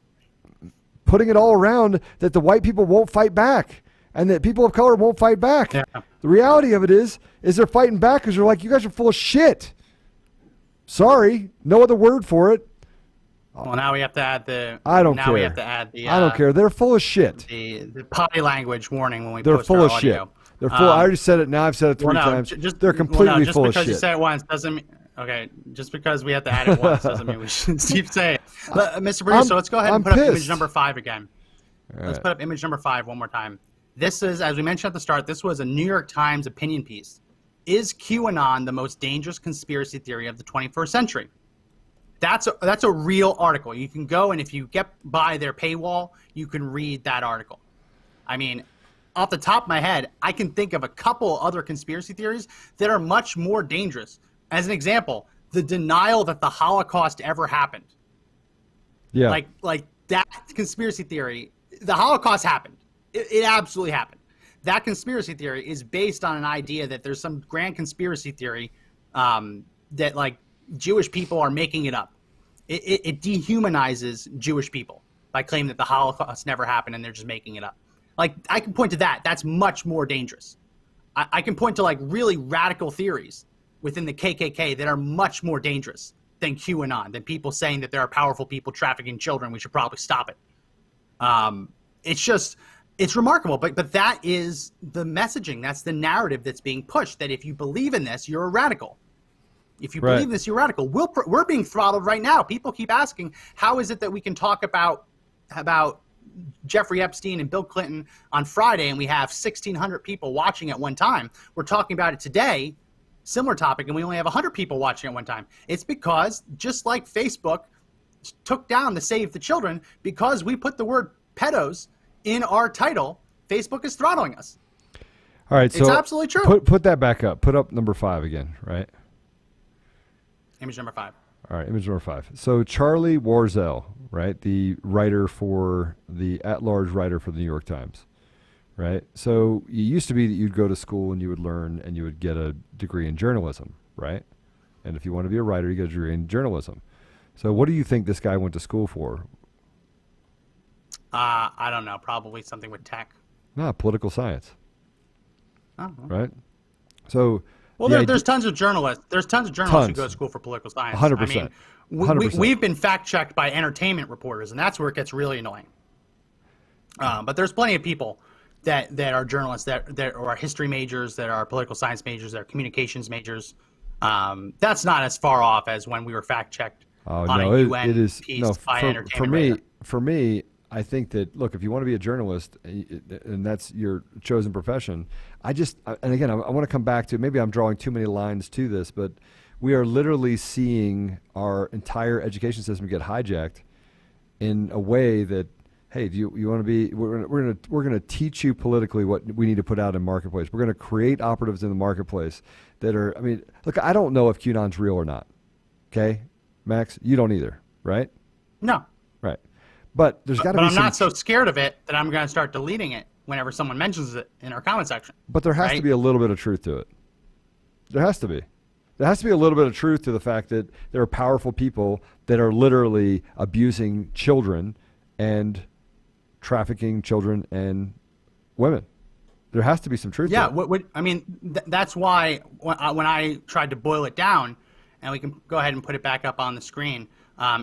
putting it all around that the white people won't fight back, and that people of color won't fight back. Yeah. The reality of it is they're fighting back because they're like, you guys are full of shit. Sorry, no other word for it. Well, now we have to add the. I don't care. We have to add the. I don't care. They're full of shit. The potty language warning when we They're post full our of audio. Shit. They're full. I already said it. Now I've said it three times. They're completely full of shit. Just because you say it once doesn't mean. Okay, just because we have to add it once doesn't mean we should keep saying it. But, Mr. Producer, let's go ahead and put up image number 5 again. Let's put up image number 5 one more time. This is, as we mentioned at the start, this was a New York Times opinion piece. Is QAnon the most dangerous conspiracy theory of the 21st century? That's a real article. You can go, and if you get by their paywall, you can read that article. I mean, off the top of my head, I can think of a couple other conspiracy theories that are much more dangerous. As an example, the denial that the Holocaust ever happened. Yeah. Like that conspiracy theory, the Holocaust happened. It absolutely happened. That conspiracy theory is based on an idea that there's some grand conspiracy theory that, like, Jewish people are making it up. It dehumanizes Jewish people by claiming that the Holocaust never happened and they're just making it up. Like, I can point to that. That's much more dangerous. I can point to, like, really radical theories within the KKK that are much more dangerous than QAnon, than people saying that there are powerful people trafficking children. We should probably stop it. It's remarkable. But that is the messaging. That's the narrative that's being pushed, that if you believe in this, you're a radical. If you believe this, you're radical. We're being throttled right now. People keep asking, how is it that we can talk about Jeffrey Epstein and Bill Clinton on Friday and we have 1,600 people watching at one time? We're talking about it today, similar topic, and we only have 100 people watching at one time. It's because, just like Facebook took down the Save the Children, because we put the word pedos in our title, Facebook is throttling us. All right, so it's absolutely true. Put that back up. Put up number 5 again, right? Image number 5. All right, image number 5. So Charlie Warzel, right, the at-large writer for the New York Times, right? So it used to be that you'd go to school and you would learn and you would get a degree in journalism, right? And if you want to be a writer, you get a degree in journalism. So what do you think this guy went to school for? I don't know. Probably something with tech. No, political science. Oh, right? So, well, there's tons of journalists. There's tons of journalists who go to school for political science. 100%. I mean, we've been fact checked by entertainment reporters, and that's where it gets really annoying. But there's plenty of people that are journalists that are history majors, that are political science majors, that are communications majors. That's not as far off as when we were fact checked on a UN piece by entertainment writer. For me, I think that, look, if you want to be a journalist and that's your chosen profession, and again, I want to come back to, maybe I'm drawing too many lines to this, but we are literally seeing our entire education system get hijacked in a way that, hey, do you want to be, we're going to teach you politically what we need to put out in marketplace. We're going to create operatives in the marketplace that are, I mean, look, I don't know if QAnon's real or not. Okay, Max, you don't either, right? No. Right. But there's got to be I'm not so scared of it that I'm going to start deleting it whenever someone mentions it in our comment section. But there has to be a little bit of truth to it. There has to be. There has to be a little bit of truth to the fact that there are powerful people that are literally abusing children and trafficking children and women. There has to be some truth to it. I mean, that's why when I tried to boil it down, and we can go ahead and put it back up on the screen,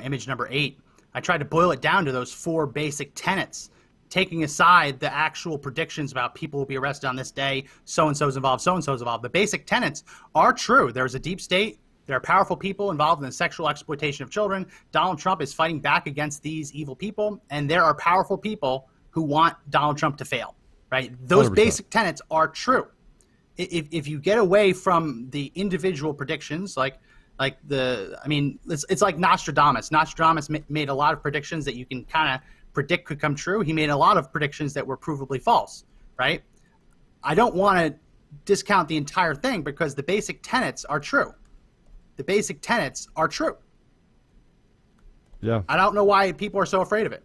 image number 8, I tried to boil it down to those 4 basic tenets, taking aside the actual predictions about people will be arrested on this day, so-and-so's involved, so-and-so's involved. The basic tenets are true. There's a deep state. There are powerful people involved in the sexual exploitation of children. Donald Trump is fighting back against these evil people, and there are powerful people who want Donald Trump to fail, right? Those 100%. Basic tenets are true. If you get away from the individual predictions, it's like Nostradamus. Nostradamus made a lot of predictions that you can kind of predict could come true. He made a lot of predictions that were provably false, right? I don't want to discount the entire thing because the basic tenets are true. The basic tenets are true. Yeah. I don't know why people are so afraid of it.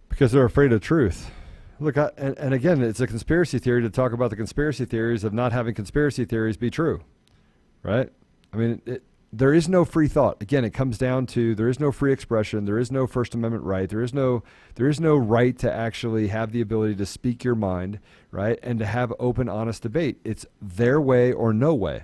Because they're afraid of truth. Look, and again, it's a conspiracy theory to talk about the conspiracy theories of not having conspiracy theories be true. Right? I mean, there is no free thought. Again, it comes down to there is no free expression. There is no First Amendment right. There is no right to actually have the ability to speak your mind, right, and to have open, honest debate. It's their way or no way.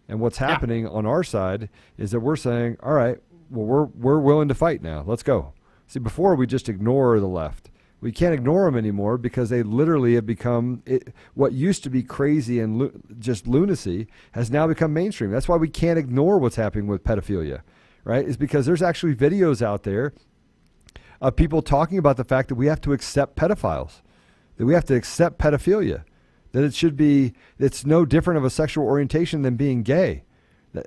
And what's happening on our side is that we're saying, all right, well, we're willing to fight now. Let's go. See, before we just ignore the left. We can't ignore them anymore because they literally have become what used to be crazy and just lunacy has now become mainstream. That's why we can't ignore what's happening with pedophilia, right? It's because there's actually videos out there of people talking about the fact that we have to accept pedophiles, that we have to accept pedophilia, that it's no different of a sexual orientation than being gay.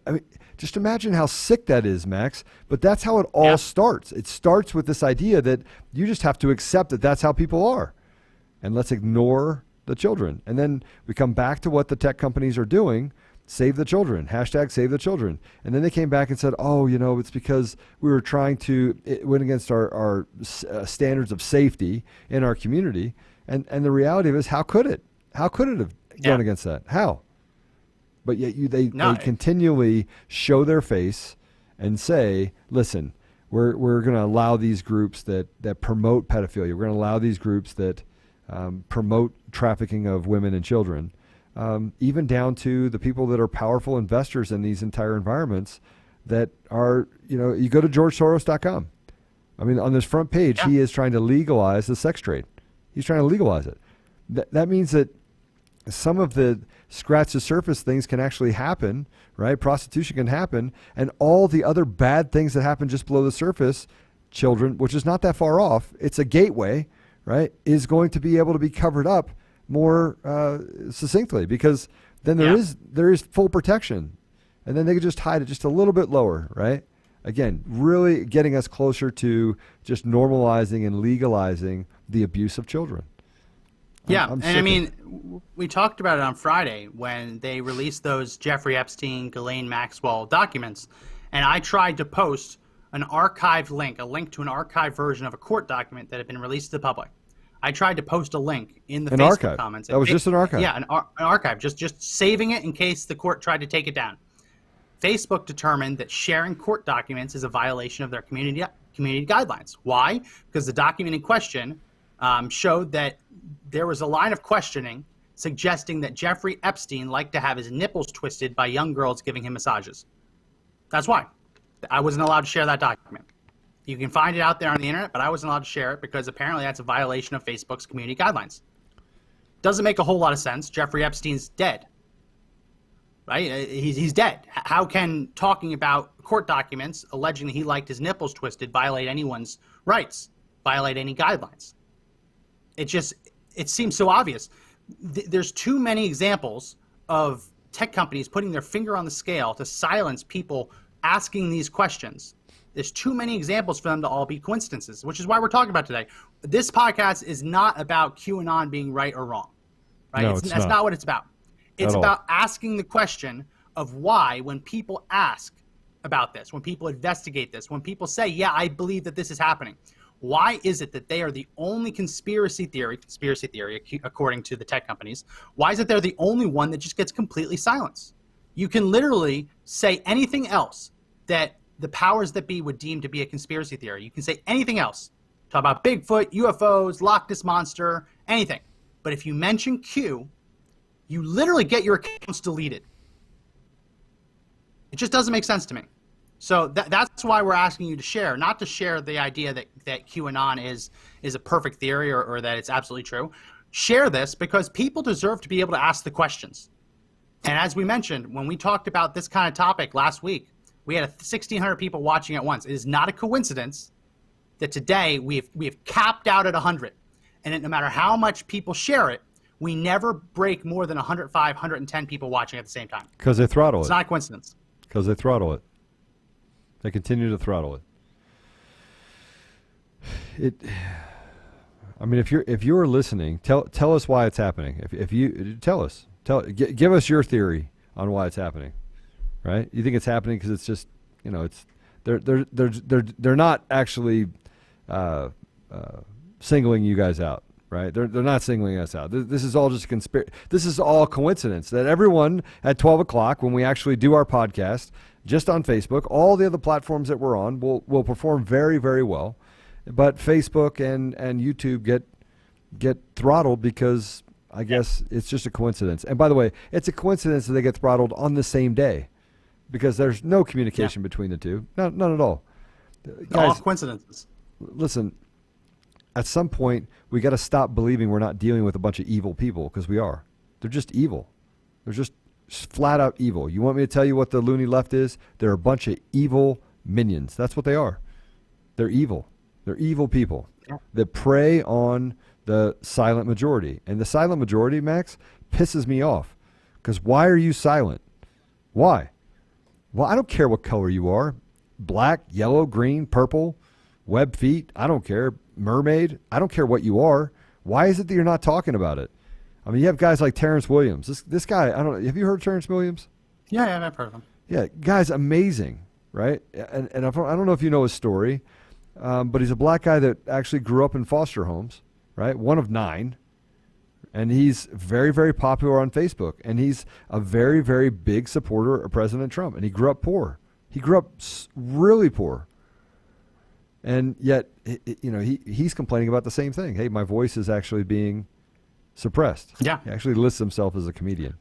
I mean, just imagine how sick that is, Max. But that's how it all starts. It starts with this idea that you just have to accept that that's how people are. And let's ignore the children. And then we come back to what the tech companies are doing. Save the children. # save the children. And then they came back and said, oh, it's because we were trying to, it went against our standards of safety in our community. And the reality of it is, how could it? How could it have gone against that? How? But yet they continually show their face and say, listen, we're going to allow these groups that promote pedophilia. We're going to allow these groups that promote trafficking of women and children, even down to the people that are powerful investors in these entire environments that are, you go to GeorgeSoros.com. I mean, on this front page, he is trying to legalize the sex trade. He's trying to legalize it. That means that some of the scratch the surface things can actually happen, right? Prostitution can happen, and all the other bad things that happen just below the surface, children, which is not that far off, it's a gateway, right, is going to be able to be covered up more succinctly, because then there is full protection, and then they can just hide it just a little bit lower, right? Again, really getting us closer to just normalizing and legalizing the abuse of children. And I mean, we talked about it on Friday when they released those Jeffrey Epstein, Ghislaine Maxwell documents, and I tried to post an archived link, a link to an archived version of a court document that had been released to the public. I tried to post a link in the An Facebook archive. comments. That was just an archive. Yeah, an archive. Just saving it in case the court tried to take it down. Facebook determined that sharing court documents is a violation of their community guidelines. Why? Because the document in question showed that there was a line of questioning suggesting that Jeffrey Epstein liked to have his nipples twisted by young girls giving him massages. That's why. I wasn't allowed to share that document. You can find it out there on the internet, but I wasn't allowed to share it because apparently that's a violation of Facebook's community guidelines. Doesn't make a whole lot of sense. Jeffrey Epstein's dead, right? He's dead. How can talking about court documents alleging that he liked his nipples twisted violate anyone's rights, violate any guidelines? It seems so obvious. There's too many examples of tech companies putting their finger on the scale to silence people asking these questions. There's too many examples for them to all be coincidences, which is why we're talking about today. This podcast is not about QAnon being right or wrong, right? No, That's not what it's about. It's about asking the question of why, when people ask about this, when people investigate this, when people say, yeah, I believe that this is happening, why is it that they are the only conspiracy theory, according to the tech companies, why is it they're the only one that just gets completely silenced? You can literally say anything else that the powers that be would deem to be a conspiracy theory. You can say anything else. Talk about Bigfoot, UFOs, Loch Ness Monster, anything. But if you mention Q, you literally get your accounts deleted. It just doesn't make sense to me. So that's why we're asking you to share, not to share the idea that QAnon is a perfect theory or that it's absolutely true. Share this because people deserve to be able to ask the questions. And as we mentioned, when we talked about this kind of topic last week, we had 1,600 people watching at once. It is not a coincidence that today we have capped out at 100. And no matter how much people share it, we never break more than 105, 110 people watching at the same time. Because they throttle it. It's not a coincidence. Because they throttle it. They continue to throttle it. I mean, if you're listening, tell us why it's happening. If you tell us, give us your theory on why it's happening. Right? You think it's happening because it's just, it's they're not actually singling you guys out, right? They're not singling us out. This is all just This is all coincidence that everyone at 12 o'clock when we actually do our podcast, just on Facebook, all the other platforms that we're on will perform very, very well, but Facebook and YouTube get throttled because I guess it's just a coincidence. And by the way, it's a coincidence that they get throttled on the same day. Because there's no communication between the two. None at all. Guys, all coincidences. Listen, at some point, we got to stop believing we're not dealing with a bunch of evil people, because we are. They're just evil. They're just flat out evil. You want me to tell you what the loony left is? They're a bunch of evil minions. That's what they are. They're evil. They're evil people that prey on the silent majority. And the silent majority, Max, pisses me off. Because why are you silent? Why? Well, I don't care what color you are. Black, yellow, green, purple, web feet. I don't care. Mermaid. I don't care what you are. Why is it that you're not talking about it? I mean, you have guys like Terrence Williams. This guy, have you heard of Terrence Williams? Yeah, I've heard of him. Yeah, guy's amazing, right? And I don't know if you know his story, but he's a black guy that actually grew up in foster homes, right? One of 9. And he's very, very popular on Facebook. And he's a very, very big supporter of President Trump. And he grew up poor. He grew up really poor. And yet, he's complaining about the same thing. Hey, my voice is actually being suppressed. Yeah. He actually lists himself as a comedian.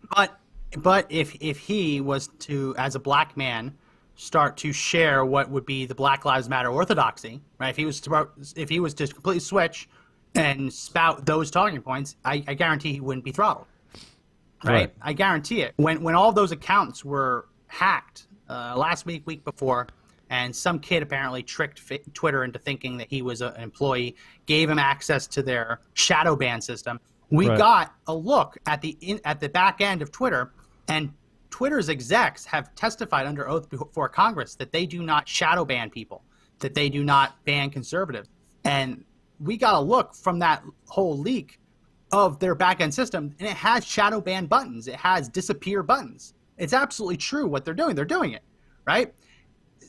But if he was to, as a black man, start to share what would be the Black Lives Matter orthodoxy, right? If he was to completely switch and spout those talking points, I guarantee he wouldn't be throttled. Right? I guarantee it. When all those accounts were hacked last week before, and some kid apparently tricked Twitter into thinking that he was an employee, gave him access to their shadow ban system, we got a look at the back end of Twitter, and Twitter's execs have testified under oath before Congress that they do not shadow ban people, that they do not ban conservatives. And we got a look from that whole leak of their back-end system, and it has shadow ban buttons. It has disappear buttons. It's absolutely true what they're doing. They're doing it, right?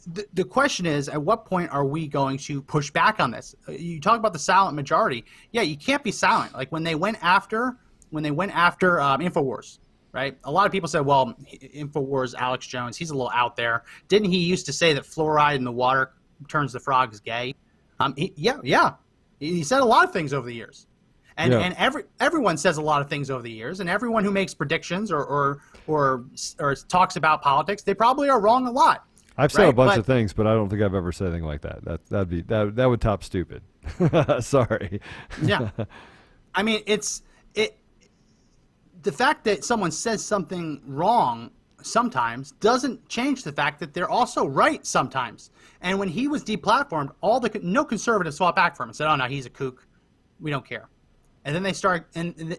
the question is, at what point are we going to push back on this? You talk about the silent majority. Yeah, you can't be silent. Like when they went after InfoWars, right? A lot of people said, well, InfoWars, Alex Jones, he's a little out there. Didn't he used to say that fluoride in the water turns the frogs gay? Yeah. He said a lot of things over the years. And everyone says a lot of things over the years, and everyone who makes predictions or talks about politics, they probably are wrong a lot. I've said a bunch of things, but I don't think I've ever said anything like that. That would top stupid. Sorry. Yeah. I mean, the fact that someone says something wrong sometimes doesn't change the fact that they're also right sometimes. And when he was deplatformed, no conservatives fought back for him and said, "Oh no, he's a kook. We don't care." And then they start, and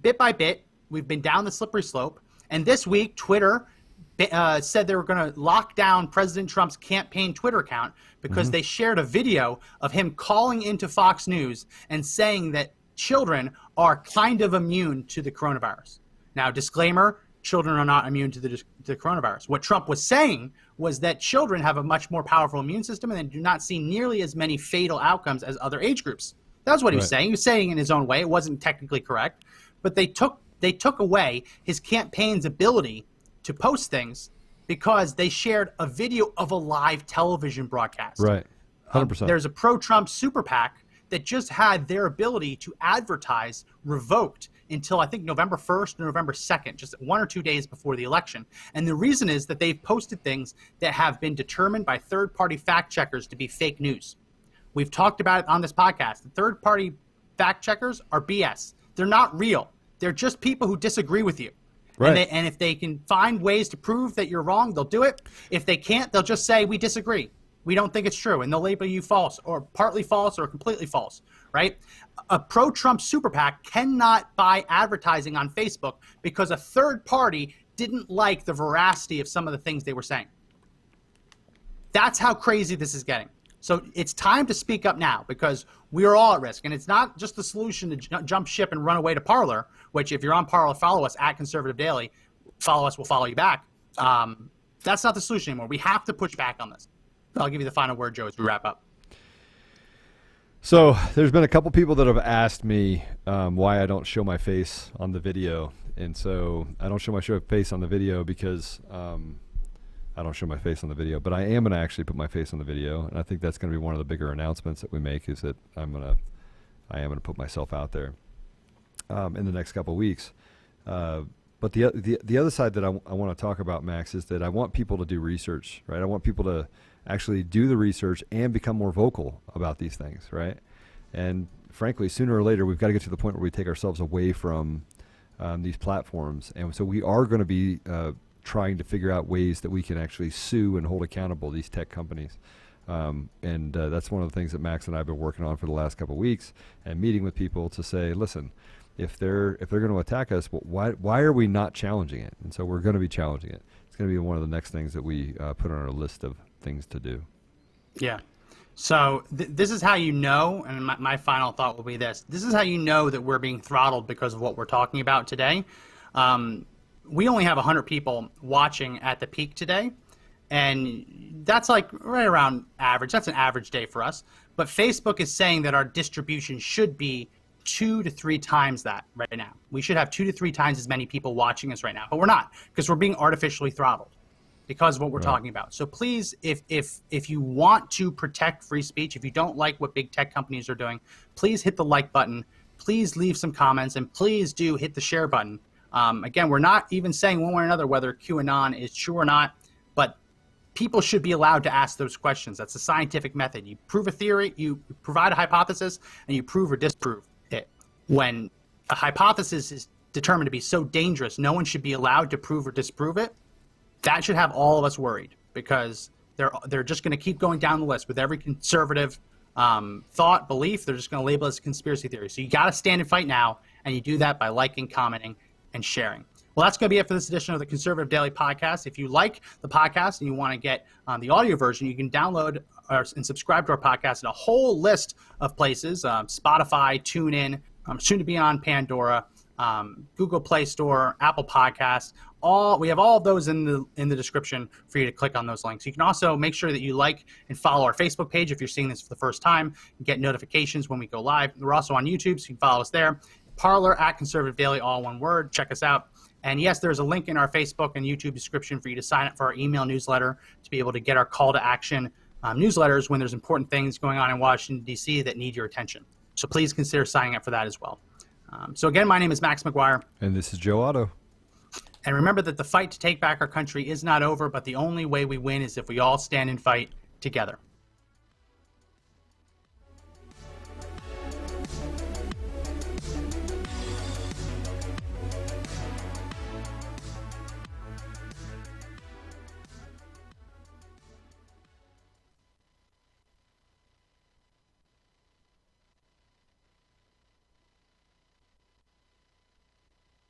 bit by bit, we've been down the slippery slope. And this week, Twitter said they were going to lock down President Trump's campaign Twitter account because they shared a video of him calling into Fox News and saying that children are kind of immune to the coronavirus. Now, disclaimer, children are not immune to the coronavirus. What Trump was saying was that children have a much more powerful immune system and they do not see nearly as many fatal outcomes as other age groups. That's what he was saying. He was saying in his own way. It wasn't technically correct. But they took away his campaign's ability to post things because they shared a video of a live television broadcast. Right. 100%. There's a pro-Trump super PAC that just had their ability to advertise revoked until I think November 1st or November 2nd, just 1 or 2 days before the election. And the reason is that they've posted things that have been determined by third-party fact checkers to be fake news. We've talked about it on this podcast. The third-party fact checkers are BS. They're not real. They're just people who disagree with you. Right. And if they can find ways to prove that you're wrong, they'll do it. If they can't, they'll just say, we disagree. We don't think it's true. And they'll label you false or partly false or completely false, right? A pro-Trump super PAC cannot buy advertising on Facebook because a third party didn't like the veracity of some of the things they were saying. That's how crazy this is getting. So it's time to speak up now because we are all at risk. And it's not just the solution to jump ship and run away to Parler, which if you're on Parler, follow us at Conservative Daily. Follow us, we'll follow you back. That's not the solution anymore. We have to push back on this. I'll give you the final word, Joe, as we wrap up. So there's been a couple people that have asked me why I don't show my face on the video. And so I don't show my face on the video because I don't show my face on the video, but I am going to actually put my face on the video, and I think that's going to be one of the bigger announcements that we make is that I am going to put myself out there in the next couple of weeks. But the other side that I want to talk about, Max, is that I want people to do research, right? I want people to actually do the research and become more vocal about these things, right? And frankly, sooner or later, we've got to get to the point where we take ourselves away from these platforms, and so we are going to be trying to figure out ways that we can actually sue and hold accountable these tech companies. And that's one of the things that Max and I have been working on for the last couple of weeks and meeting with people to say, listen, if they're going to attack us, well, why are we not challenging it? And so we're going to be challenging it. It's going to be one of the next things that we put on our list of things to do. Yeah. So this is how you know, and my final thought will be this. This is how you know that we're being throttled because of what we're talking about today. We only have 100 people watching at the peak today, and that's like right around average. That's an average day for us. But Facebook is saying that our distribution should be 2 to 3 times that right now. We should have 2 to 3 times as many people watching us right now, but we're not because we're being artificially throttled because of what we're talking about. So please, if you want to protect free speech, if you don't like what big tech companies are doing, please hit the like button. Please leave some comments, and please do hit the share button. Again, we're not even saying one way or another whether QAnon is true or not, but people should be allowed to ask those questions. That's a scientific method. You prove a theory, you provide a hypothesis, and you prove or disprove it. When a hypothesis is determined to be so dangerous, no one should be allowed to prove or disprove it. That should have all of us worried because they're just going to keep going down the list with every conservative thought, belief. They're just going to label it as a conspiracy theory. So you got to stand and fight now, and you do that by liking, commenting, and sharing. Well, that's going to be it for this edition of the Conservative Daily Podcast. If you like the podcast and you want to get the audio version, you can download and subscribe to our podcast in a whole list of places, Spotify, TuneIn, soon to be on Pandora. Google Play Store, Apple Podcasts. We have all of those in the description for you to click on those links. You can also make sure that you like and follow our Facebook page if you're seeing this for the first time. You get notifications when we go live. We're also on YouTube, so you can follow us there. Parler at Conservative Daily, all one word. Check us out. And yes, there's a link in our Facebook and YouTube description for you to sign up for our email newsletter to be able to get our call to action newsletters when there's important things going on in Washington, D.C. that need your attention. So please consider signing up for that as well. So again, my name is Max McGuire. And this is Joe Otto. And remember that the fight to take back our country is not over, but the only way we win is if we all stand and fight together.